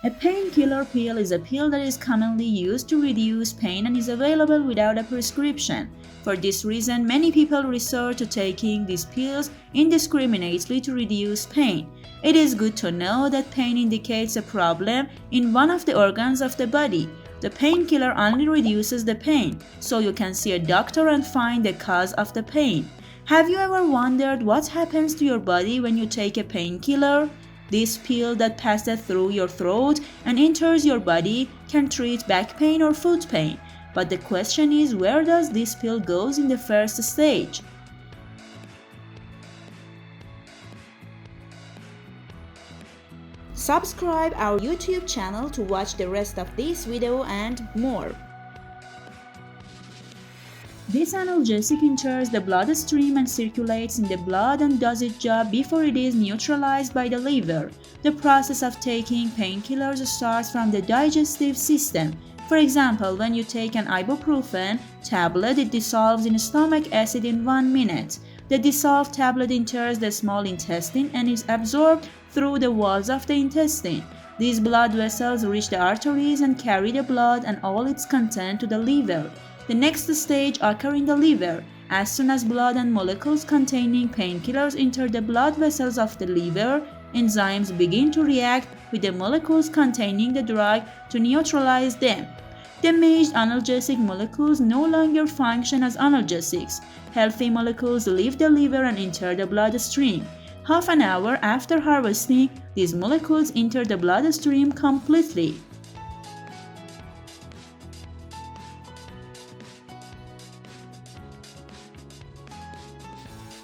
A painkiller pill is a pill that is commonly used to reduce pain and is available without a prescription. For this reason, many people resort to taking these pills indiscriminately to reduce pain. It is good to know that pain indicates a problem in one of the organs of the body. The painkiller only reduces the pain, so you can see a doctor and find the cause of the pain. Have you ever wondered what happens to your body when you take a painkiller? This pill that passes through your throat and enters your body can treat back pain or foot pain. But the question is, where does this pill goes in the first stage? Subscribe our YouTube channel to watch the rest of this video and more. This analgesic enters the bloodstream and circulates in the blood and does its job before it is neutralized by the liver. The process of taking painkillers starts from the digestive system. For example, when you take an ibuprofen tablet, it dissolves in stomach acid in 1 minute. The dissolved tablet enters the small intestine and is absorbed through the walls of the intestine. These blood vessels reach the arteries and carry the blood and all its content to the liver. The next stage occurs in the liver. As soon as blood and molecules containing painkillers enter the blood vessels of the liver, enzymes begin to react with the molecules containing the drug to neutralize them. Damaged analgesic molecules no longer function as analgesics. Healthy molecules leave the liver and enter the bloodstream. Half an hour after harvesting, these molecules enter the bloodstream completely.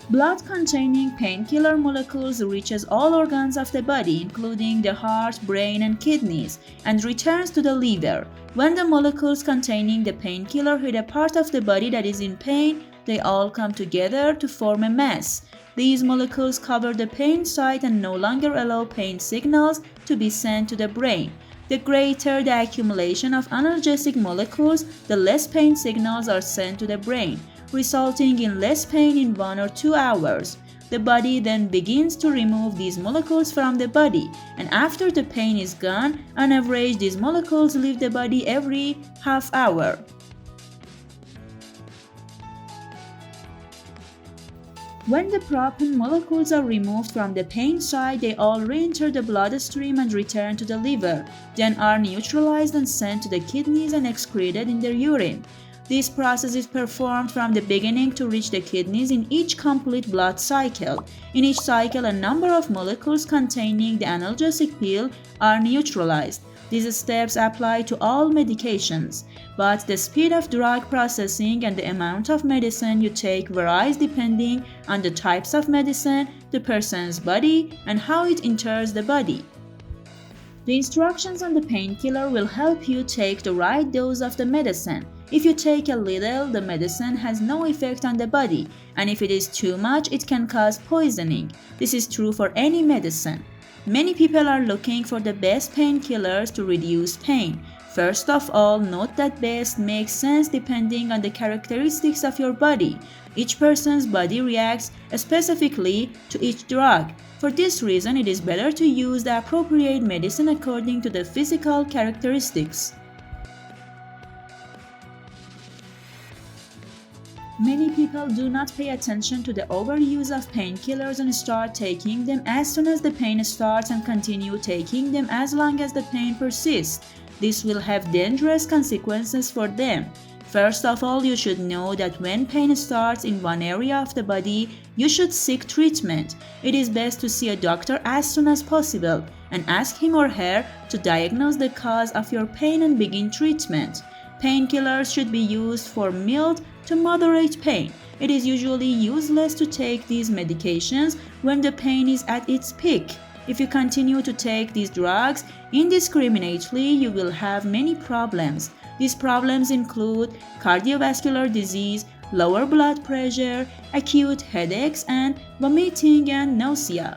Blood containing painkiller molecules reaches all organs of the body, including the heart, brain, and kidneys, and returns to the liver. When the molecules containing the painkiller hit a part of the body that is in pain, they all come together to form a mass. These molecules cover the pain site and no longer allow pain signals to be sent to the brain. The greater the accumulation of analgesic molecules, the less pain signals are sent to the brain, resulting in less pain in 1 or 2 hours. The body then begins to remove these molecules from the body, and after the pain is gone, on average these molecules leave the body every half hour. When the propan molecules are removed from the pain site, they all re-enter the bloodstream and return to the liver, then are neutralized and sent to the kidneys and excreted in their urine. This process is performed from the beginning to reach the kidneys in each complete blood cycle. In each cycle, a number of molecules containing the analgesic pill are neutralized. These steps apply to all medications, but the speed of drug processing and the amount of medicine you take varies depending on the types of medicine, the person's body, and how it enters the body. The instructions on the painkiller will help you take the right dose of the medicine. If you take a little, the medicine has no effect on the body, and if it is too much, it can cause poisoning. This is true for any medicine. Many people are looking for the best painkillers to reduce pain. First of all, note that best makes sense depending on the characteristics of your body. Each person's body reacts specifically to each drug. For this reason, it is better to use the appropriate medicine according to the physical characteristics. Many people do not pay attention to the overuse of painkillers and start taking them as soon as the pain starts and continue taking them as long as the pain persists. This will have dangerous consequences for them. First of all, you should know that when pain starts in one area of the body, you should seek treatment. It is best to see a doctor as soon as possible and ask him or her to diagnose the cause of your pain and begin treatment. Painkillers should be used for mild to moderate pain. It is usually useless to take these medications when the pain is at its peak. If you continue to take these drugs indiscriminately, you will have many problems. These problems include cardiovascular disease, lower blood pressure, acute headaches, and vomiting and nausea.